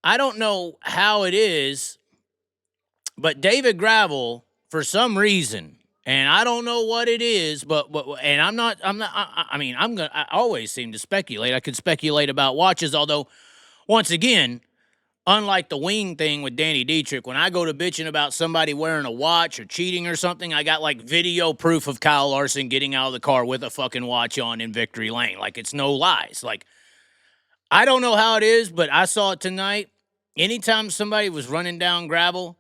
I don't know how it is, but David Gravel, for some reason, and I don't know what it is, and I always seem to speculate. I could speculate about watches, although, once again, unlike the wing thing with Danny Dietrich, when I go to bitching about somebody wearing a watch or cheating or something, I got like video proof of Kyle Larson getting out of the car with a fucking watch on in Victory Lane. Like, it's no lies. Like, I don't know how it is, but I saw it tonight. Anytime somebody was running down Gravel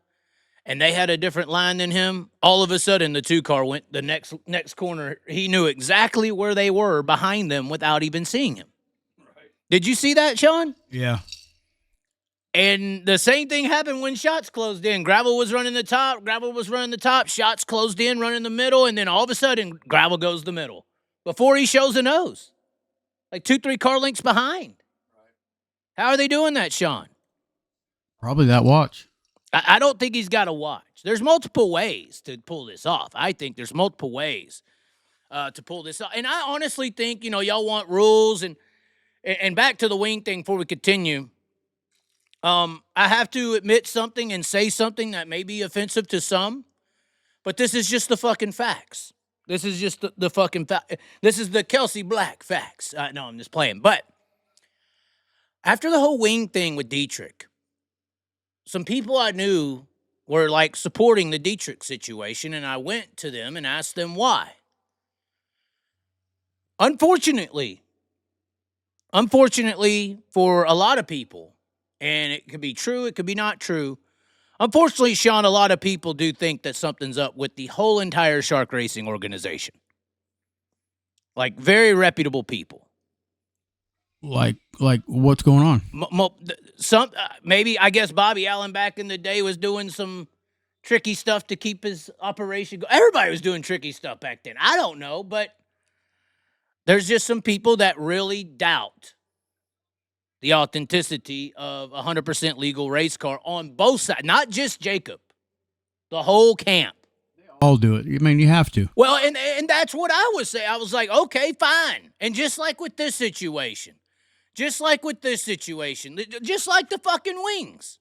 and they had a different line than him, all of a sudden the 2-car went the next corner. He knew exactly where they were behind them without even seeing him. Right. Did you see that, Sean? Yeah. And the same thing happened when Shots closed in. Gravel was running the top. Shots closed in, running the middle, and then all of a sudden, Gravel goes the middle before he shows a nose. Like 2-3 car lengths behind. How are they doing that, Sean? Probably that watch. I don't think he's got a watch. There's multiple ways to pull this off. I think there's multiple ways to pull this off. And I honestly think, y'all want rules. And back to the wing thing before we continue. I have to admit something and say something that may be offensive to some. But this is just the fucking facts. This is just the fucking fact. This is the Kelsey Black facts. No, I'm just playing. But after the whole wing thing with Dietrich, some people I knew were like supporting the Dietrich situation, and I went to them and asked them why. Unfortunately for a lot of people, and it could be true, it could be not true. Unfortunately, Sean, a lot of people do think that something's up with the whole entire shark racing organization. Like, very reputable people. Like what's going on? Maybe, I guess Bobby Allen back in the day was doing some tricky stuff to keep his operation going. Everybody was doing tricky stuff back then. I don't know, but there's just some people that really doubt the authenticity of a 100% legal race car on both sides, not just Jacob, the whole camp. They all do it. I mean, you have to. Well, and that's what I was saying. I was like, okay, fine. And just like with this situation, just like the fucking wings.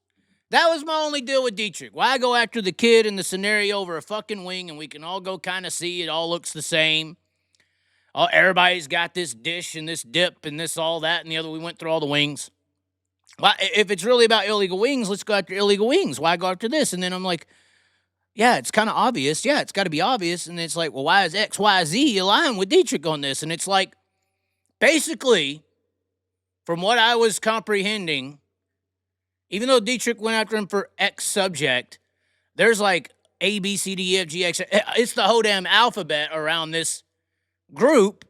That was my only deal with Dietrich. Why go after the kid in the scenario over a fucking wing and we can all go kind of see it all looks the same? Oh, everybody's got this dish and this dip and this all that and the other. We went through all the wings. Well, if it's really about illegal wings, let's go after illegal wings. Why go after this? And then I'm like, yeah, it's kind of obvious. Yeah, it's got to be obvious. And it's like, well, why is X, Y, Z aligned with Dietrich on this? And it's like, basically, from what I was comprehending, even though Dietrich went after him for X subject, there's like A, B, C, D, E, F, G, X. It's the whole damn alphabet around this group,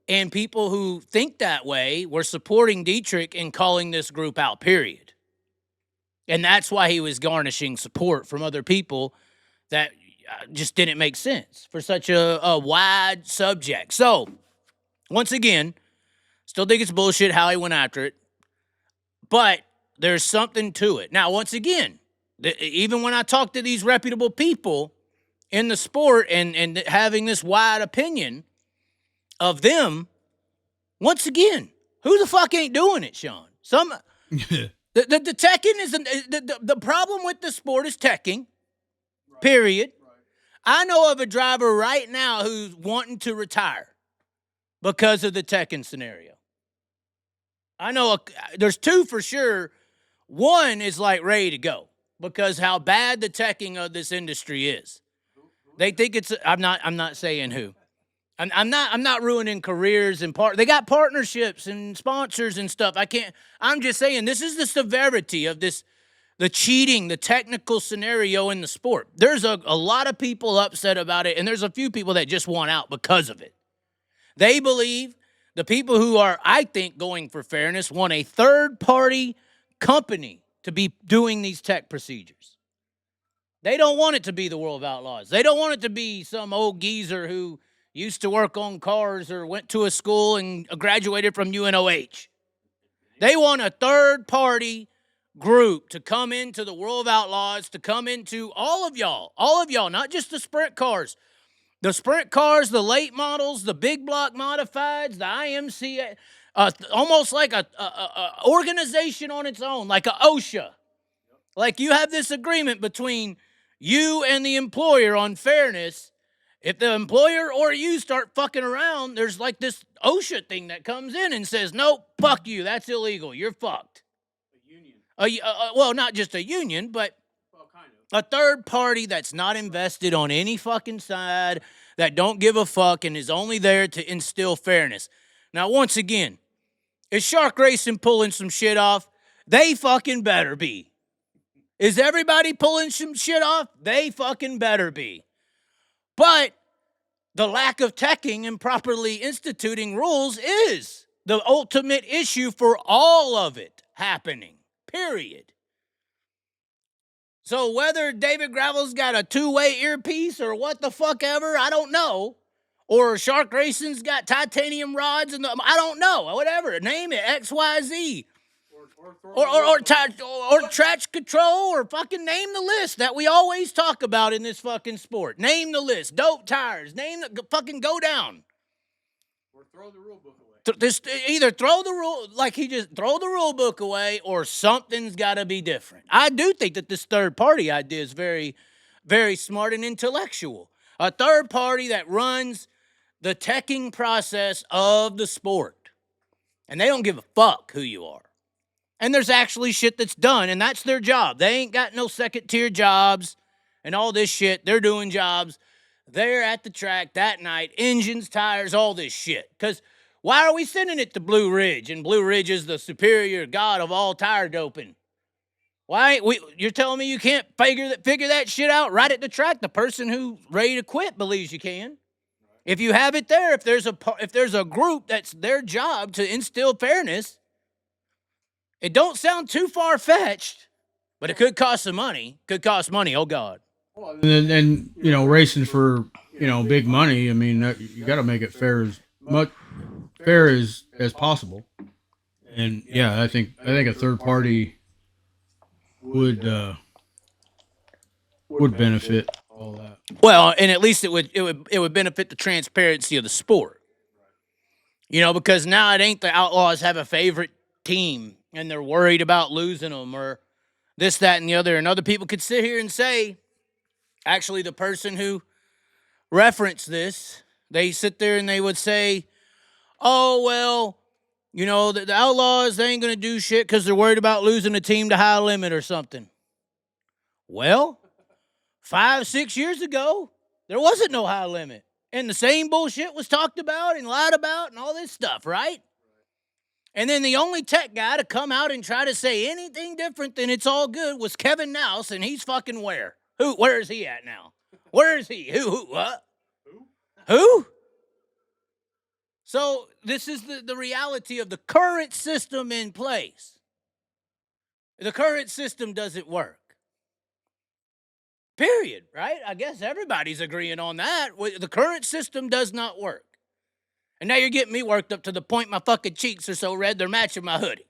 and people who think that way were supporting Dietrich and calling this group out, period. And that's why he was garnishing support from other people that just didn't make sense for such a wide subject. So, once again, still think it's bullshit how he went after it, but there's something to it. Now, once again, even when I talk to these reputable people in the sport and having this wide opinion of them, once again, who the fuck ain't doing it, Sean? The teching is the problem with the sport is teching. Right. Period. Right. I know of a driver right now who's wanting to retire because of the teching scenario. I know there's two for sure. One is like ready to go because how bad the teching of this industry is. They think it's. I'm not saying who. I'm not ruining careers and they got partnerships and sponsors and stuff. I'm just saying this is the severity of this, the cheating, the technical scenario in the sport. There's a lot of people upset about it, and there's a few people that just want out because of it. They believe the people who are, I think, going for fairness want a third-party company to be doing these tech procedures. They don't want it to be the World of Outlaws. They don't want it to be some old geezer who used to work on cars or went to a school and graduated from UNOH. They want a third-party group to come into the World of Outlaws, to come into all of y'all, not just the sprint cars. The sprint cars, the late models, the big block modifieds, the IMCA, almost like a organization on its own, like a OSHA. Like you have this agreement between you and the employer on fairness. If the employer or you start fucking around, there's like this OSHA thing that comes in and says, nope, fuck you, that's illegal, you're fucked. A union. Well, not just a union, but Kind of. a third party that's not invested on any fucking side, that don't give a fuck and is only there to instill fairness. Now, once again, is Shark Racing pulling some shit off? They fucking better be. Is everybody pulling some shit off? They fucking better be. But the lack of teching and properly instituting rules is the ultimate issue for all of it happening, period. So whether David Gravel's got a two-way earpiece or what the fuck ever, I don't know. Or Shark Racing's got titanium rods and I don't know. Whatever, name it, XYZ. Or traction control, or fucking name the list that we always talk about in this fucking sport. Name the list. Dope tires. Name the fucking go down. Or throw the rule book away. Either throw the rule, like he just throw the rule book away, or something's got to be different. I do think that this third party idea is very, very smart and intellectual. A third party that runs the teching process of the sport, and they don't give a fuck who you are. And there's actually shit that's done, and that's their job. They ain't got no second-tier jobs and all this shit. They're doing jobs. They're at the track that night, engines, tires, all this shit. Because why are we sending it to Blue Ridge? And Blue Ridge is the superior god of all tire doping. Why ain't we? You're telling me you can't figure that shit out right at the track? The person who's ready to quit believes you can. If you have it there, if there's a group that's their job to instill fairness, it don't sound too far-fetched, but it could cost some money. Could cost money, oh God. And you know, racing for, you know, big money. I mean, you got to make it fair as possible. And yeah, I think a third party would benefit all that. Well, and at least it would benefit the transparency of the sport. You know, because now it ain't the Outlaws have a favorite team and they're worried about losing them or this, that, and the other. And other people could sit here and say, actually, the person who referenced this, they sit there and they would say, oh, well, you know, the Outlaws, they ain't going to do shit because they're worried about losing a team to High Limit or something. Well, 5-6 years ago, there wasn't no High Limit. And the same bullshit was talked about and lied about and all this stuff, right? And then the only tech guy to come out and try to say anything different than it's all good was Kevin Nouse, and he's fucking where? Where is he at now? Where is he? What? Who? So this is the reality of the current system in place. The current system doesn't work. Period, right? I guess everybody's agreeing on that. The current system does not work. And now you're getting me worked up to the point my fucking cheeks are so red they're matching my hoodie.